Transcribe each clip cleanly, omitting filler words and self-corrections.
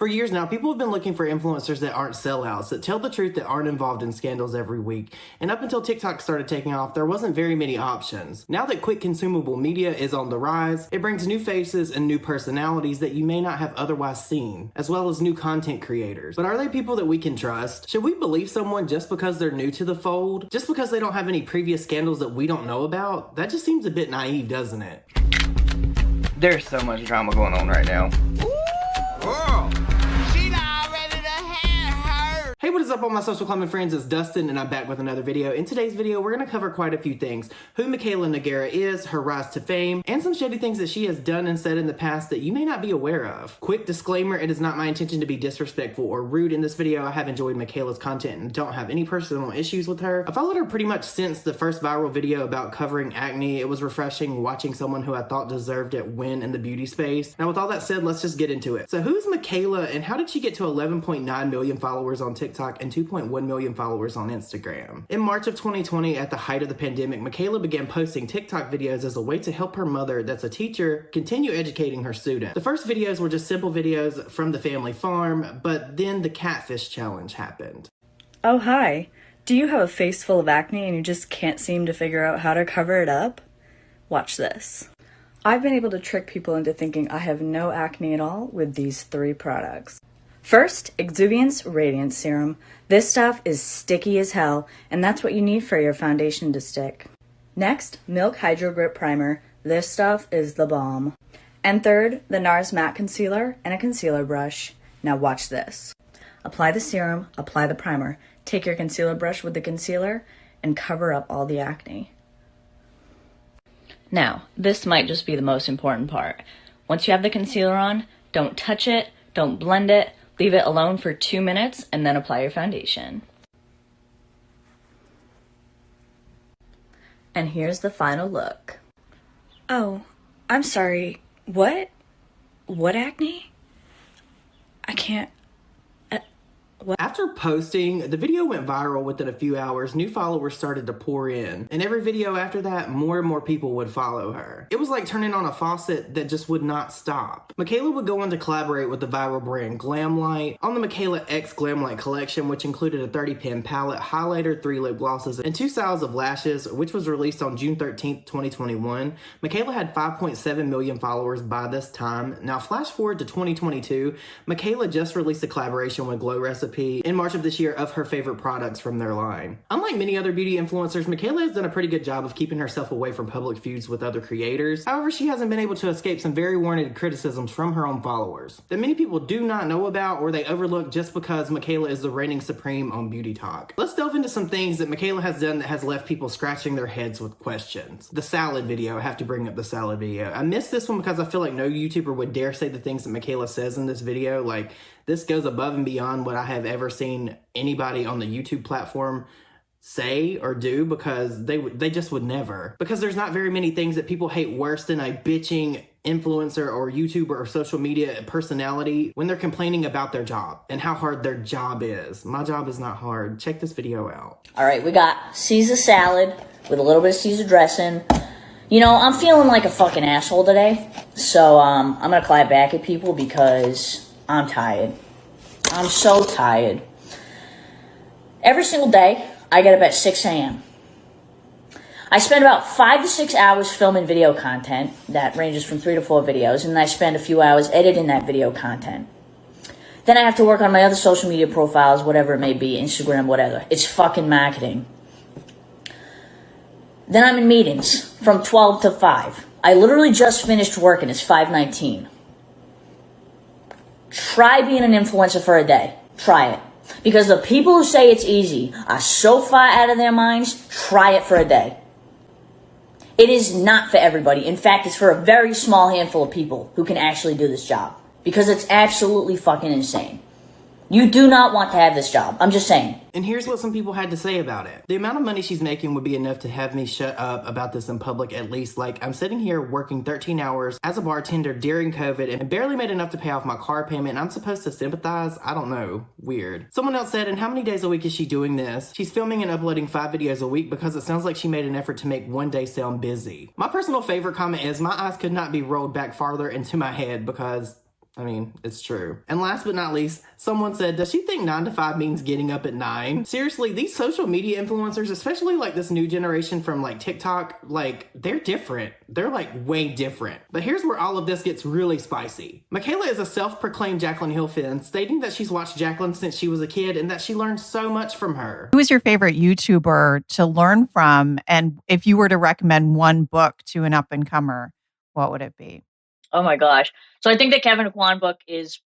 For years now, people have been looking for influencers that aren't sellouts, that tell the truth, that aren't involved in scandals every week. And up until TikTok started taking off, there wasn't very many options. Now that quick consumable media is on the rise, it brings new faces and new personalities that you may not have otherwise seen, as well as new content creators. But are they people that we can trust? Should we believe someone just because they're new to the fold? Just because they don't have any previous scandals that we don't know about? That just seems a bit naive, doesn't it? There's so much drama going on right now. Hey, what is up all my social climbing friends? It's Dustin and I'm back with another video. In today's video, we're going to cover quite a few things. Who Mikayla Nogueira is, her rise to fame, and some shady things that she has done and said in the past that you may not be aware of. Quick disclaimer, it is not my intention to be disrespectful or rude in this video. I have enjoyed Mikayla's content and don't have any personal issues with her. I followed her pretty much since the first viral video about covering acne. It was refreshing watching someone who I thought deserved it win in the beauty space. Now with all that said, let's just get into it. So who's Mikayla and how did she get to 11.9 million followers on TikTok and 2.1 million followers on Instagram? In March of 2020, at the height of the pandemic, Mikayla began posting TikTok videos as a way to help her mother, that's a teacher, continue educating her students. The first videos were just simple videos from the family farm, but then the catfish challenge happened. Oh, hi. Do you have a face full of acne and you just can't seem to figure out how to cover it up? Watch this. I've been able to trick people into thinking I have no acne at all with these 3 products. First, Exuviance Radiance Serum. This stuff is sticky as hell, and that's what you need for your foundation to stick. Next, Milk Hydro Grip Primer. This stuff is the bomb. And third, the NARS Matte Concealer and a concealer brush. Now watch this. Apply the serum, apply the primer. Take your concealer brush with the concealer and cover up all the acne. Now, this might just be the most important part. Once you have the concealer on, don't touch it, don't blend it. Leave it alone for 2 minutes and then apply your foundation. And here's the final look. Oh, I'm sorry. What? What acne? I can't. After posting, the video went viral within a few hours. New followers started to pour in. And every video after that, more and more people would follow her. It was like turning on a faucet that just would not stop. Mikayla would go on to collaborate with the viral brand Glamlight on the Mikayla X Glamlight collection, which included a 30-pen palette, highlighter, 3 lip glosses, and 2 styles of lashes, which was released on June 13th, 2021. Mikayla had 5.7 million followers by this time. Now flash forward to 2022, Mikayla just released a collaboration with Glow Recipe in March of this year of her favorite products from their line. Unlike many other beauty influencers, Mikayla has done a pretty good job of keeping herself away from public feuds with other creators. However, she hasn't been able to escape some very warranted criticisms from her own followers that many people do not know about or they overlook just because Mikayla is the reigning supreme on beauty talk. Let's delve into some things that Mikayla has done that has left people scratching their heads with questions. The salad video, I have to bring up the salad video. I missed this one because I feel like no YouTuber would dare say the things that Mikayla says in this video. Like, this goes above and beyond what I have ever seen anybody on the YouTube platform say or do, because they just would never. Because there's not very many things that people hate worse than a bitching influencer or YouTuber or social media personality when they're complaining about their job and how hard their job is. My job is not hard. Check this video out. All right, we got Caesar salad with a little bit of Caesar dressing. You know, I'm feeling like a fucking asshole today, so I'm gonna clap back at people because I'm tired. I'm so tired. Every single day, I get up at 6 a.m. I spend about 5 to 6 hours filming video content that ranges from 3 to 4 videos, and then I spend a few hours editing that video content. Then I have to work on my other social media profiles, whatever it may be, Instagram, whatever. It's fucking marketing. Then I'm in meetings from 12 to 5. I literally just finished work and it's 5:19. Try being an influencer for a day. Try it. Because the people who say it's easy are so far out of their minds, try it for a day. It is not for everybody. In fact, it's for a very small handful of people who can actually do this job. Because it's absolutely fucking insane. You do not want to have this job. I'm just saying. And here's what some people had to say about it. The amount of money she's making would be enough to have me shut up about this in public at least. Like, I'm sitting here working 13 hours as a bartender during COVID and barely made enough to pay off my car payment. And I'm supposed to sympathize? I don't know. Weird. Someone else said, and how many days a week is she doing this? She's filming and uploading 5 videos a week because it sounds like she made an effort to make one day sound busy. My personal favorite comment is, my eyes could not be rolled back farther into my head because I mean, it's true. And last but not least, someone said, does she think 9 to 5 means getting up at 9? Seriously, these social media influencers, especially like this new generation from like TikTok, like they're different. They're like way different. But here's where all of this gets really spicy. Mikayla is a self-proclaimed Jaclyn Hill fan, stating that she's watched Jaclyn since she was a kid and that she learned so much from her. Who is your favorite YouTuber to learn from? And if you were to recommend one book to an up-and-comer, what would it be? Oh my gosh. So I think the Kevin Kwan book is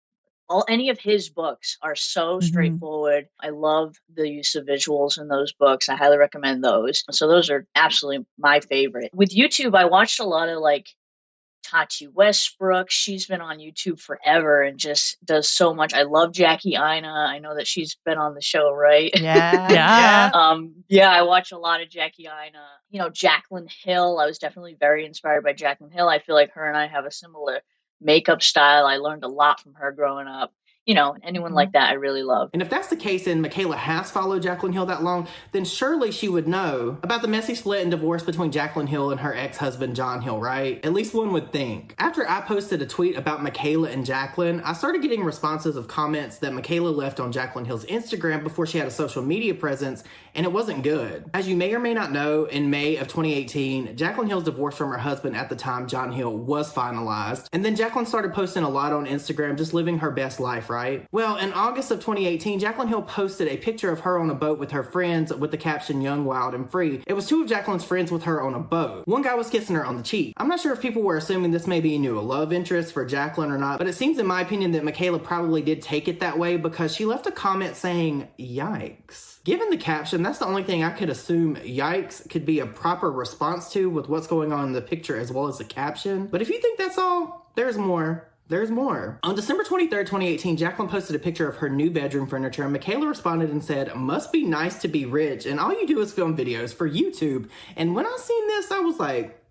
any of his books are so straightforward. I love the use of visuals in those books. I highly recommend those. So those are absolutely my favorite. With YouTube, I watched a lot of like Tati Westbrook. She's been on YouTube forever and just does so much. I love Jackie Ina. I know that she's been on the show, right? Yeah. Yeah, I watch a lot of Jackie Ina. You know, Jaclyn Hill. I was definitely very inspired by Jaclyn Hill. I feel like her and I have a similar makeup style. I learned a lot from her growing up. You know, anyone like that I really love. And if that's the case and Mikayla has followed Jaclyn Hill that long, then surely she would know about the messy split and divorce between Jaclyn Hill and her ex-husband John Hill, right? At least one would think. After I posted a tweet about Mikayla and Jaclyn, I started getting responses of comments that Mikayla left on Jaclyn Hill's Instagram before she had a social media presence, and it wasn't good. As you may or may not know, in May of 2018, Jaclyn Hill's divorce from her husband at the time, John Hill, was finalized. And then Jaclyn started posting a lot on Instagram, just living her best life, right? Well, in August of 2018, Jaclyn Hill posted a picture of her on a boat with her friends with the caption, "Young, Wild, and Free." It was two of Jaclyn's friends with her on a boat. One guy was kissing her on the cheek. I'm not sure if people were assuming this may be a new love interest for Jaclyn or not, but it seems in my opinion that Mikayla probably did take it that way because she left a comment saying, "Yikes." Given the caption, that's the only thing I could assume yikes could be a proper response to with what's going on in the picture as well as the caption. But if you think that's all, there's more. There's more. On December 23rd, 2018, Jaclyn posted a picture of her new bedroom furniture, and Mikayla responded and said, "Must be nice to be rich, and all you do is film videos for YouTube." And when I seen this, I was like,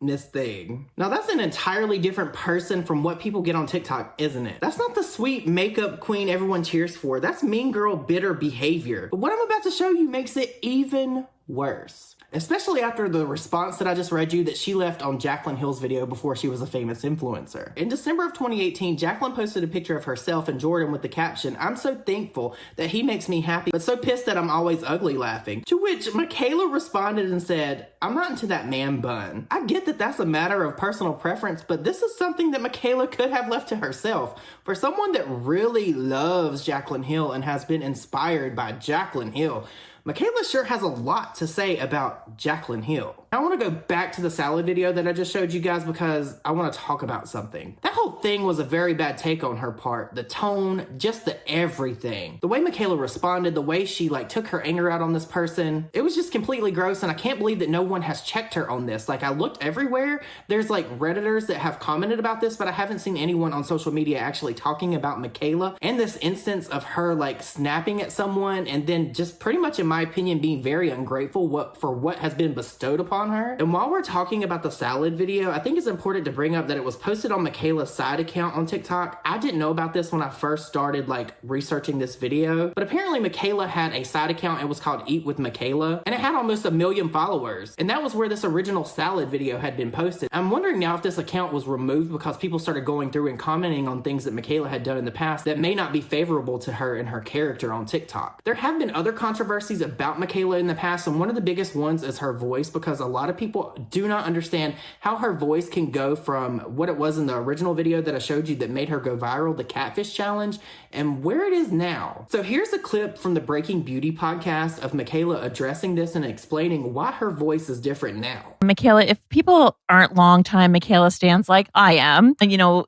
Miss Thing. Now that's an entirely different person from what people get on TikTok, isn't it? That's not the sweet makeup queen everyone cheers for. That's mean girl bitter behavior. But what I'm about to show you makes it even worse. Especially after the response that I just read you that she left on Jaclyn Hill's video before she was a famous influencer. In December of 2018, Jaclyn posted a picture of herself and Jordan with the caption, "I'm so thankful that he makes me happy, but so pissed that I'm always ugly laughing." To which Mikayla responded and said, "I'm not into that man bun." I get that that's a matter of personal preference, but this is something that Mikayla could have left to herself. For someone that really loves Jaclyn Hill and has been inspired by Jaclyn Hill, Mikayla sure has a lot to say about Jaclyn Hill. I want to go back to the salad video that I just showed you guys because I want to talk about something. That whole thing was a very bad take on her part. The tone, just the everything. The way Mikayla responded, the way she took her anger out on this person, it was just completely gross, and I can't believe that no one has checked her on this. I looked everywhere. There's Redditors that have commented about this, but I haven't seen anyone on social media actually talking about Mikayla and this instance of her snapping at someone and then just pretty much, in my opinion, being very ungrateful for what has been bestowed upon her. And while we're talking about the salad video, I think it's important to bring up that it was posted on Mikayla's side account on TikTok. I didn't know about this when I first started researching this video, but apparently Mikayla had a side account. It was called Eat with Mikayla, and it had almost 1 million followers. And that was where this original salad video had been posted. I'm wondering now if this account was removed because people started going through and commenting on things that Mikayla had done in the past that may not be favorable to her and her character on TikTok. There have been other controversies about Mikayla in the past, and one of the biggest ones is her voice, because a lot of people do not understand how her voice can go from what it was in the original video that I showed you that made her go viral, the catfish challenge, and where it is now. So here's a clip from the Breaking Beauty podcast of Mikayla addressing this and explaining why her voice is different now. Mikayla, if people aren't longtime Mikayla stans like I am,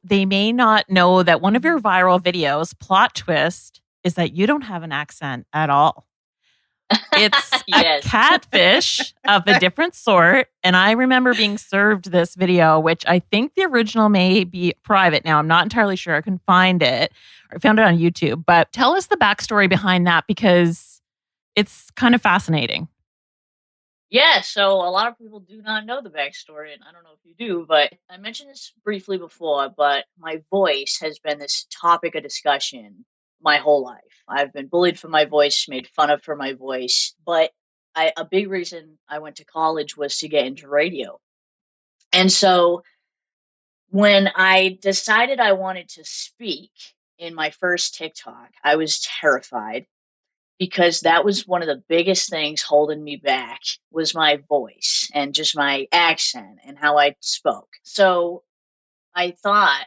they may not know that one of your viral videos, plot twist, is that you don't have an accent at all. It's Yes. a catfish of a different sort. And I remember being served this video, which I think the original may be private now. I'm not entirely sure. I can find it. I found it on YouTube. But tell us the backstory behind that, because it's kind of fascinating. Yeah, so a lot of people do not know the backstory, and I don't know if you do, but I mentioned this briefly before, but my voice has been this topic of discussion my whole life. I've been bullied for my voice, made fun of for my voice, but a big reason I went to college was to get into radio. And so When I decided I wanted to speak in my first TikTok, I was terrified because that was one of the biggest things holding me back was my voice and just my accent and how I spoke. So I thought,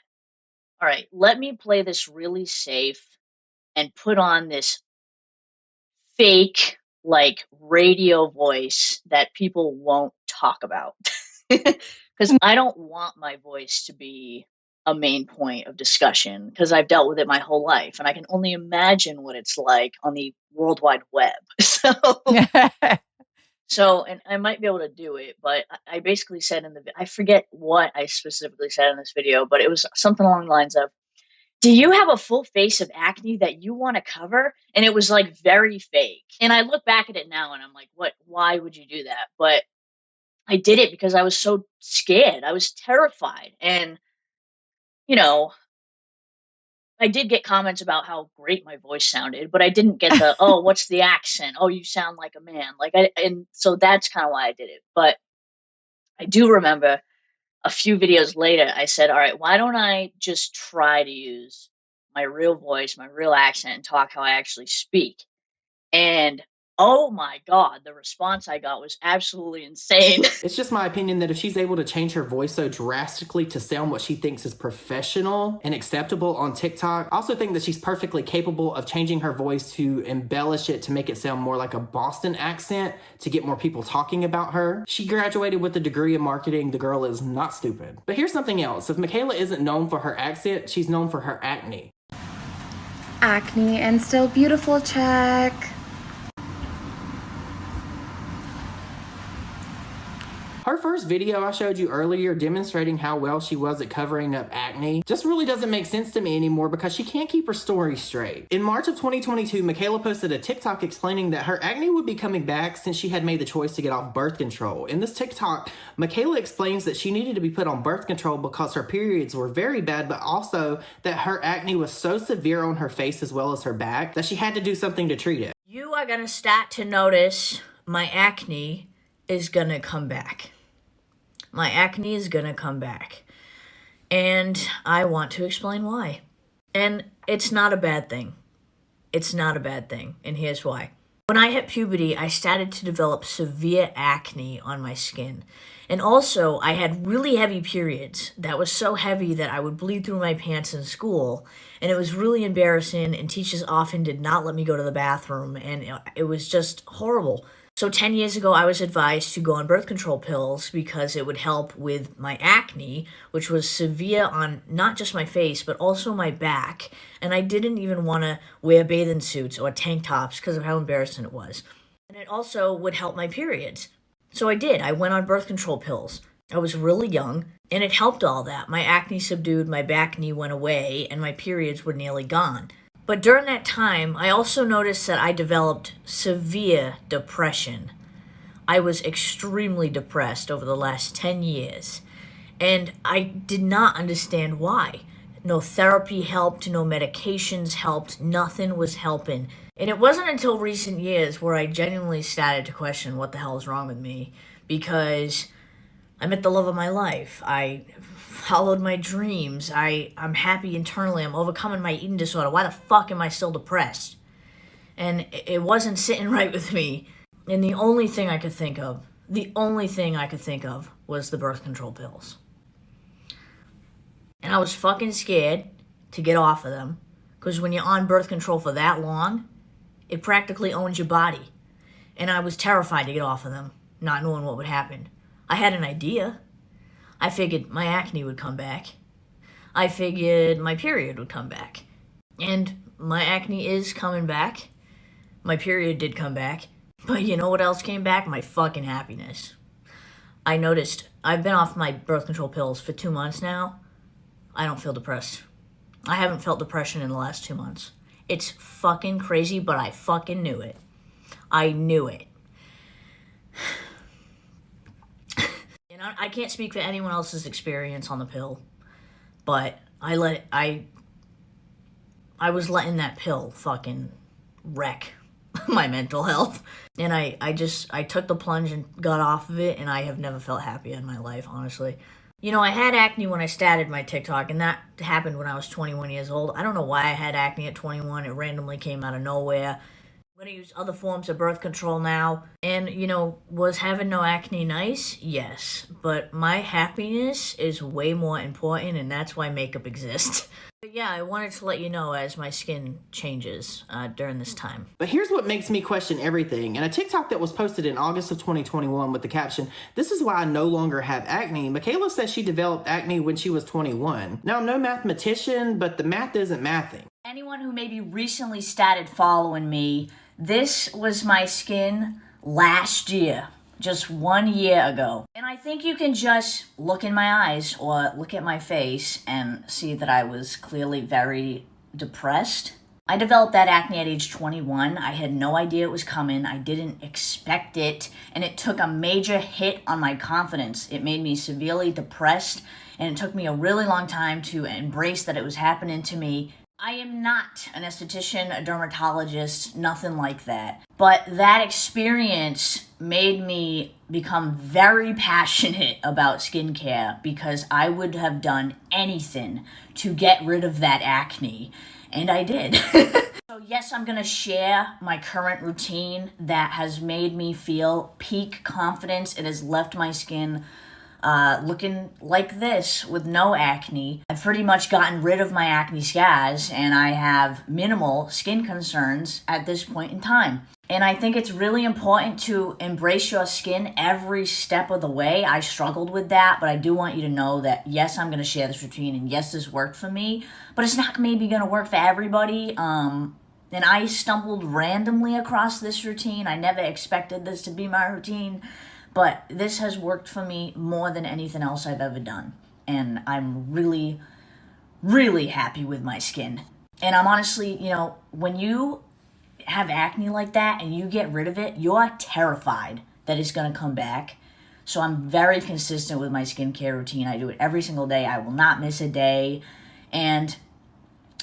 all right, let me play this really safe and put on this fake like radio voice that people won't talk about. Because I don't want my voice to be a main point of discussion because I've dealt with it my whole life and I can only imagine what it's like on the World Wide Web. And I might be able to do it, but I basically said I forget what I specifically said in this video, but it was something along the lines of, do you have a full face of acne that you want to cover? And it was like very fake. And I look back at it now and I'm like, what? Why would you do that? But I did it because I was so scared. I was terrified. And, you know, I did get comments about how great my voice sounded, but I didn't get the, oh, what's the accent? Oh, you sound like a man. And so that's kind of why I did it. But I do remember a few videos later, I said, all right, why don't I just try to use my real voice, my real accent, and talk how I actually speak? And oh my God, the response I got was absolutely insane. It's just my opinion that if she's able to change her voice so drastically to sound what she thinks is professional and acceptable on TikTok, I also think that she's perfectly capable of changing her voice to embellish it to make it sound more like a Boston accent to get more people talking about her. She graduated with a degree in marketing. The girl is not stupid. But here's something else. If Mikayla isn't known for her accent, she's known for her acne. Acne and still beautiful check. Her first video I showed you earlier demonstrating how well she was at covering up acne just really doesn't make sense to me anymore because she can't keep her story straight. In March of 2022, Mikayla posted a TikTok explaining that her acne would be coming back since she had made the choice to get off birth control. In this TikTok, Mikayla explains that she needed to be put on birth control because her periods were very bad, but also that her acne was so severe on her face as well as her back that she had to do something to treat it. You are going to start to notice my acne is going to come back. My acne is going to come back. And I want to explain why. And it's not a bad thing. It's not a bad thing. And here's why. When I hit puberty, I started to develop severe acne on my skin. And also, I had really heavy periods that was so heavy that I would bleed through my pants in school. And it was really embarrassing, and teachers often did not let me go to the bathroom. And it was just horrible. So 10 years ago, I was advised to go on birth control pills because it would help with my acne, which was severe on not just my face, but also my back. And I didn't even want to wear bathing suits or tank tops because of how embarrassing it was. And it also would help my periods. So I did. I went on birth control pills. I was really young, and it helped all that. My acne subdued, my back knee went away, and my periods were nearly gone. But during that time, I also noticed that I developed severe depression. I was extremely depressed over the last 10 years, and I did not understand why. No therapy helped, no medications helped, nothing was helping. And it wasn't until recent years where I genuinely started to question what the hell is wrong with me, because I met the love of my life. I followed my dreams. I'm happy internally. I'm overcoming my eating disorder. Why the fuck am I still depressed? And it wasn't sitting right with me. And the only thing I could think of was the birth control pills. And I was fucking scared to get off of them, because when you're on birth control for that long, it practically owns your body. And I was terrified to get off of them, not knowing what would happen. I had an idea. I figured my acne would come back. I figured my period would come back. And my acne is coming back. My period did come back. But you know what else came back? My fucking happiness. I noticed I've been off my birth control pills for 2 months now. I don't feel depressed. I haven't felt depression in the last 2 months. It's fucking crazy, but I fucking knew it. I knew it. And I can't speak for anyone else's experience on the pill, but I was letting that pill fucking wreck my mental health. And I took the plunge and got off of it, and I have never felt happier in my life, honestly. You know, I had acne when I started my TikTok, and that happened when I was 21 years old. I don't know why I had acne at 21. It randomly came out of nowhere. I'm going to use other forms of birth control now. And, you know, was having no acne nice? Yes. But my happiness is way more important, and that's why makeup exists. But yeah, I wanted to let you know as my skin changes during this time. But here's what makes me question everything. In a TikTok that was posted in August of 2021 with the caption, "This is why I no longer have acne," Mikayla says she developed acne when she was 21. Now, I'm no mathematician, but the math isn't mathing. Anyone who maybe recently started following me, this was my skin last year, just 1 year ago. And I think you can just look in my eyes or look at my face and see that I was clearly very depressed. I developed that acne at age 21. I had no idea it was coming. I didn't expect it, and it took a major hit on my confidence. It made me severely depressed, and it took me a really long time to embrace that it was happening to me. I am not an esthetician, a dermatologist, nothing like that. But that experience made me become very passionate about skincare because I would have done anything to get rid of that acne. And I did. So yes, I'm going to share my current routine that has made me feel peak confidence. It has left my skin looking like this with no acne. I've pretty much gotten rid of my acne scars, and I have minimal skin concerns at this point in time. And I think it's really important to embrace your skin every step of the way. I struggled with that, but I do want you to know that yes, I'm going to share this routine, and yes, this worked for me, but it's not maybe going to work for everybody. And I stumbled randomly across this routine. I never expected this to be my routine. But this has worked for me more than anything else I've ever done. And I'm really, really happy with my skin. And I'm honestly, you know, when you have acne like that and you get rid of it, you're terrified that it's going to come back. So I'm very consistent with my skincare routine. I do it every single day. I will not miss a day. And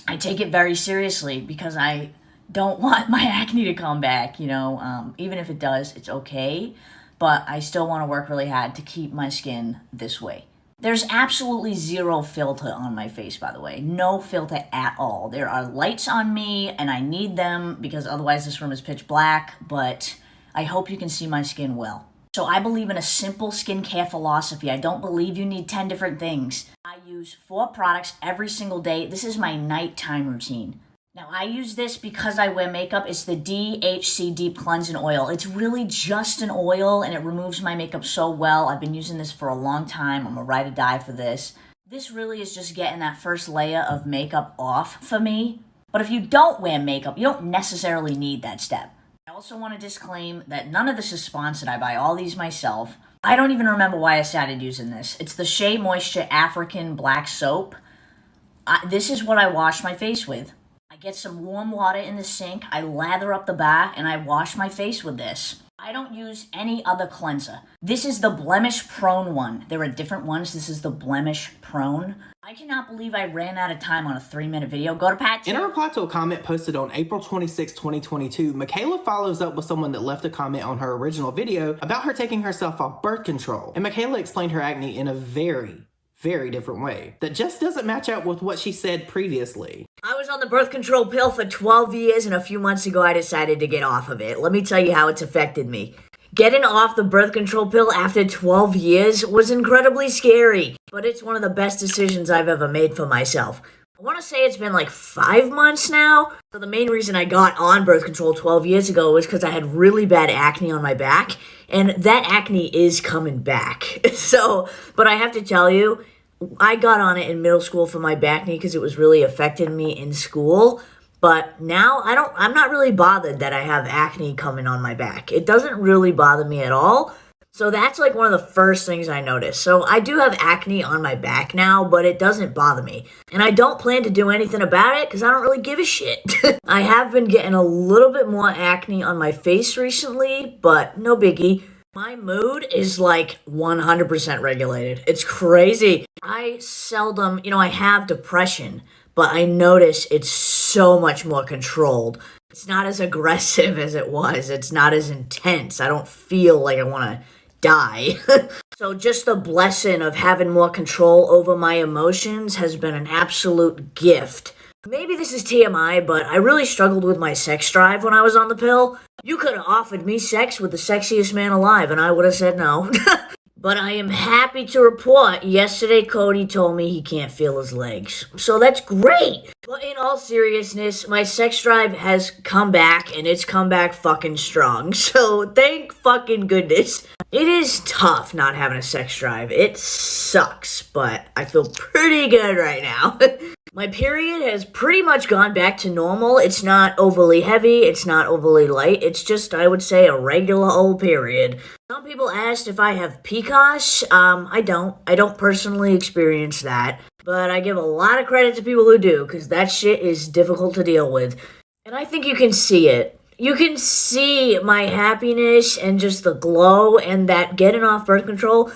I take it very seriously because I don't want my acne to come back, you know. Even if it does, it's okay. But I still want to work really hard to keep my skin this way. There's absolutely zero filter on my face, by the way. No filter at all. There are lights on me, and I need them because otherwise this room is pitch black, but I hope you can see my skin well. So I believe in a simple skincare philosophy. I don't believe you need 10 different things. I use 4 products every single day. This is my nighttime routine. Now, I use this because I wear makeup. It's the DHC Deep Cleansing Oil. It's really just an oil, and it removes my makeup so well. I've been using this for a long time. I'm a ride or die for this. This really is just getting that first layer of makeup off for me. But if you don't wear makeup, you don't necessarily need that step. I also want to disclaim that none of this is sponsored. I buy all these myself. I don't even remember why I started using this. It's the Shea Moisture African Black Soap. This is what I wash my face with. I get some warm water in the sink, I lather up the bar, and I wash my face with this. I don't use any other cleanser. This is the Blemish Prone one. There are different ones. This is the Blemish Prone. I cannot believe I ran out of time on a 3-minute video. Go to Pat. In a reply to a comment posted on April 26, 2022, Mikayla follows up with someone that left a comment on her original video about her taking herself off birth control. And Mikayla explained her acne in a very different way that just doesn't match up with what she said previously. I was on the birth control pill for 12 years, and a few months ago I decided to get off of it. Let me tell you how it's affected me. Getting off the birth control pill after 12 years was incredibly scary, but it's one of the best decisions I've ever made for myself. I want to say it's been like 5 months now. So the main reason I got on birth control 12 years ago was because I had really bad acne on my back, and that acne is coming back. But I have to tell you, I got on it in middle school for my acne because it was really affecting me in school. But now I'm not really bothered that I have acne coming on my back. It doesn't really bother me at all. So that's like one of the first things I noticed. So I do have acne on my back now, but it doesn't bother me. And I don't plan to do anything about it because I don't really give a shit. I have been getting a little bit more acne on my face recently, but no biggie. My mood is like 100% regulated. It's crazy. I seldom, I have depression, but I notice it's so much more controlled. It's not as aggressive as it was. It's not as intense. I don't feel like I want to die. So just the blessing of having more control over my emotions has been an absolute gift. Maybe this is TMI, but I really struggled with my sex drive when I was on the pill. You could have offered me sex with the sexiest man alive, and I would have said no. But I am happy to report yesterday Cody told me he can't feel his legs. So that's great! But in all seriousness, my sex drive has come back, and it's come back fucking strong. So thank fucking goodness. It is tough not having a sex drive. It sucks, but I feel pretty good right now. My period has pretty much gone back to normal. It's not overly heavy, it's not overly light, it's just, I would say, a regular old period. Some people asked if I have PCOS. I don't. I don't personally experience that. But I give a lot of credit to people who do, because that shit is difficult to deal with. And I think you can see it. You can see my happiness and just the glow, and that getting off birth control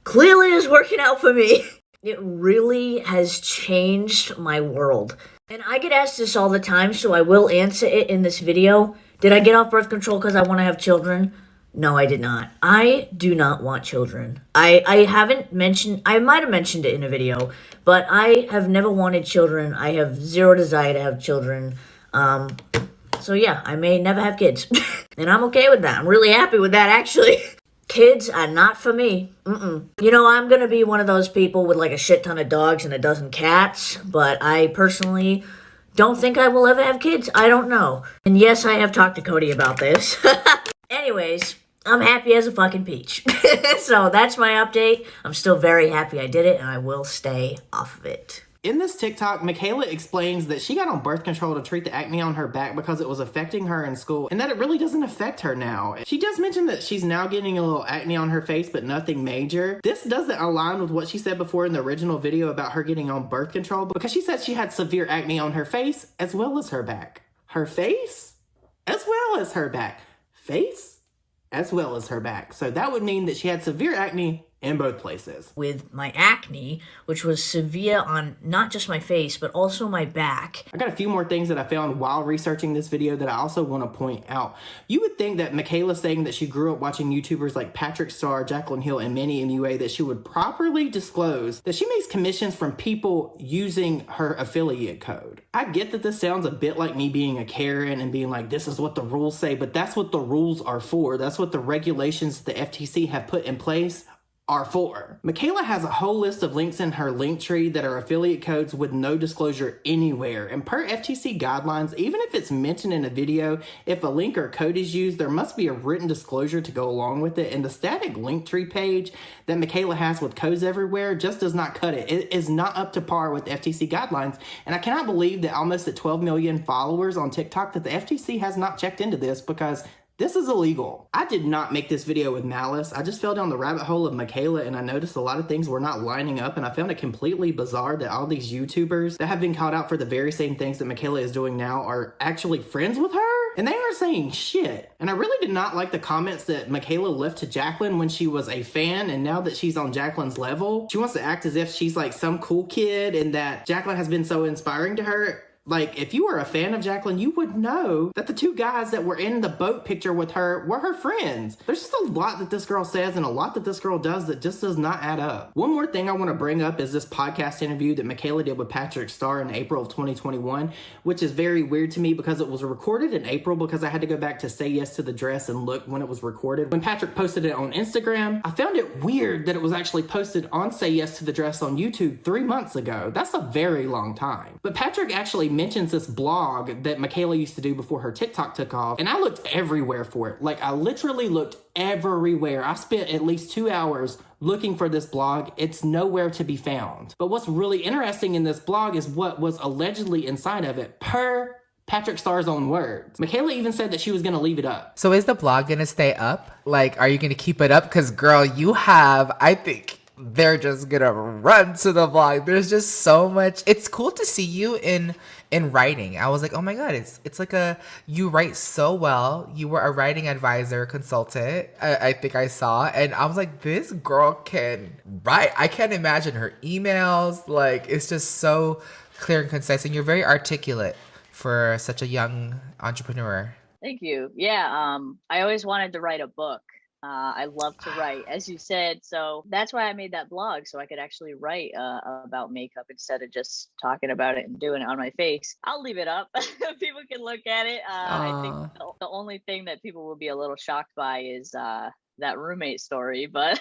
clearly is working out for me. It really has changed my world. And I get asked this all the time, so I will answer it in this video. Did I get off birth control because I want to have children? No, I did not. I do not want children. I haven't mentioned, I might have mentioned it in a video, but I have never wanted children. I have zero desire to have children. So yeah, I may never have kids. And I'm okay with that. I'm really happy with that, actually. Kids are not for me. You know, I'm gonna be one of those people with like a shit ton of dogs and a dozen cats, but I personally don't think I will ever have kids. I don't know. And yes, I have talked to Cody about this. Anyways, I'm happy as a fucking peach. So that's my update. I'm still very happy I did it, and I will stay off of it. In this TikTok, Mikayla explains that she got on birth control to treat the acne on her back because it was affecting her in school, and that it really doesn't affect her now. She does mention that she's now getting a little acne on her face, but nothing major. This doesn't align with what she said before in the original video about her getting on birth control, because she said she had severe acne on her face as well as her back. Her face as well as her back. Face as well as her back. So that would mean that she had severe acne in both places. With my acne, which was severe on not just my face, but also my back. I got a few more things that I found while researching this video that I also want to point out. You would think that Mikayla saying that she grew up watching YouTubers like Patrick Star, Jaclyn Hill, and Manny MUA, that she would properly disclose that she makes commissions from people using her affiliate code. I get that this sounds a bit like me being a Karen and being like, this is what the rules say, but that's what the rules are for. That's what the regulations the FTC have put in place are for. Mikayla has a whole list of links in her link tree that are affiliate codes with no disclosure anywhere. And per FTC guidelines, even if it's mentioned in a video, if a link or code is used, there must be a written disclosure to go along with it. And the static link tree page that Mikayla has with codes everywhere just does not cut it. It is not up to par with FTC guidelines. And I cannot believe that almost at 12 million followers on TikTok that the FTC has not checked into this, because this is illegal. I did not make this video with malice. I just fell down the rabbit hole of Mikayla, and I noticed a lot of things were not lining up, and I found it completely bizarre that all these YouTubers that have been called out for the very same things that Mikayla is doing now are actually friends with her, and they aren't saying shit. And I really did not like the comments that Mikayla left to Jaclyn when she was a fan, and now that she's on Jaclyn's level, she wants to act as if she's like some cool kid and that Jaclyn has been so inspiring to her. Like, if you were a fan of Jaclyn, you would know that the two guys that were in the boat picture with her were her friends. There's just a lot that this girl says and a lot that this girl does that just does not add up. One more thing I want to bring up is this podcast interview that Mikayla did with Patrick Star in April of 2021, which is very weird to me because it was recorded in April, because I had to go back to Say Yes to the Dress and look when it was recorded. When Patrick posted it on Instagram, I found it weird that it was actually posted on Say Yes to the Dress on YouTube 3 months ago. That's a very long time. But Patrick actually mentions this blog that Mikayla used to do before her TikTok took off, and I looked everywhere for it. Like, I literally looked everywhere. I spent at least 2 hours looking for this blog. It's nowhere to be found. But what's really interesting in this blog is what was allegedly inside of it, per Patrick Starr's own words. Mikayla even said that she was going to leave it up. So is the blog going to stay up? Like, are you going to keep it up? Because, girl, you have, I think they're just gonna run to the vlog. There's just so much. It's cool to see you in writing. I was like, oh my god, it's like you write so well. You were a writing advisor consultant, I think I saw, and I was like, this girl can write. I can't imagine her emails. Like, it's just so clear and concise, and you're very articulate for such a young entrepreneur. Thank you. Yeah, I always wanted to write a book. I love to write, as you said. So that's why I made that blog, so I could actually write about makeup instead of just talking about it and doing it on my face. I'll leave it up. People can look at it. I think the only thing that people will be a little shocked by is that roommate story, but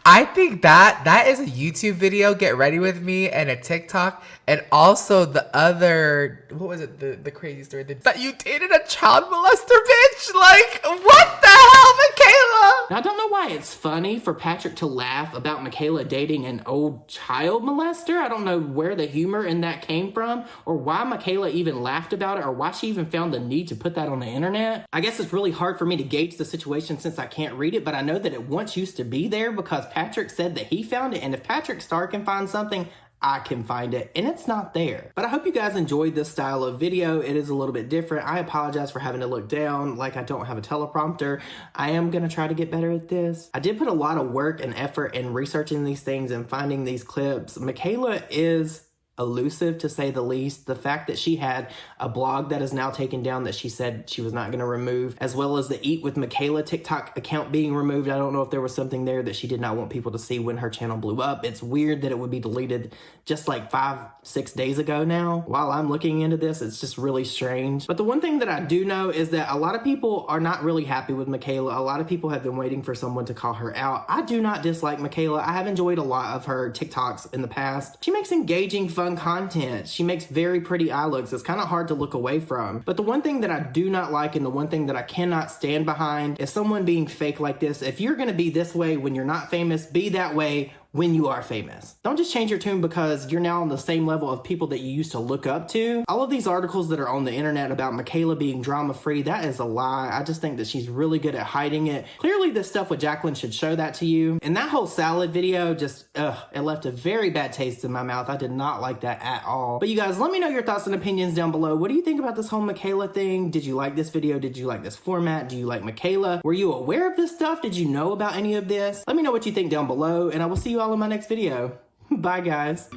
I think that is a YouTube video, Get Ready With Me, and a TikTok, and also the other, what was it, the crazy story, that you dated a child molester, bitch? Like, what the hell, Mikayla? Now, I don't know why it's funny for Patrick to laugh about Mikayla dating an old child molester. I don't know where the humor in that came from, or why Mikayla even laughed about it, or why she even found the need to put that on the internet. I guess it's really hard for me to gauge the situation since I can't read it, but I know that it once used to be there because Patrick said that he found it, and if Patrick Star can find something, I can find it, and it's not there. But I hope you guys enjoyed this style of video. It is a little bit different. I apologize for having to look down like I don't have a teleprompter. I am gonna try to get better at this. I did put a lot of work and effort in researching these things and finding these clips. Mikayla is elusive, to say the least. The fact that she had a blog that is now taken down that she said she was not going to remove, as well as the Eat with Mikayla TikTok account being removed. I don't know if there was something there that she did not want people to see when her channel blew up. It's weird that it would be deleted just like 5-6 days ago now. While I'm looking into this, it's just really strange. But the one thing that I do know is that a lot of people are not really happy with Mikayla. A lot of people have been waiting for someone to call her out. I do not dislike Mikayla. I have enjoyed a lot of her TikToks in the past. She makes engaging, fun content. She makes very pretty eye looks. It's kind of hard to look away from. But the one thing that I do not like, and the one thing that I cannot stand behind, is someone being fake like this. If you're gonna be this way when you're not famous, be that way when you are famous. Don't just change your tune because you're now on the same level of people that you used to look up to. All of these articles that are on the internet about Mikayla being drama-free, that is a lie. I just think that she's really good at hiding it. Clearly this stuff with Jacqueline should show that to you. And that whole salad video just, it left a very bad taste in my mouth. I did not like that at all. But you guys, let me know your thoughts and opinions down below. What do you think about this whole Mikayla thing? Did you like this video? Did you like this format? Do you like Mikayla? Were you aware of this stuff? Did you know about any of this? Let me know what you think down below, and I will see you all in my next video. Bye, guys.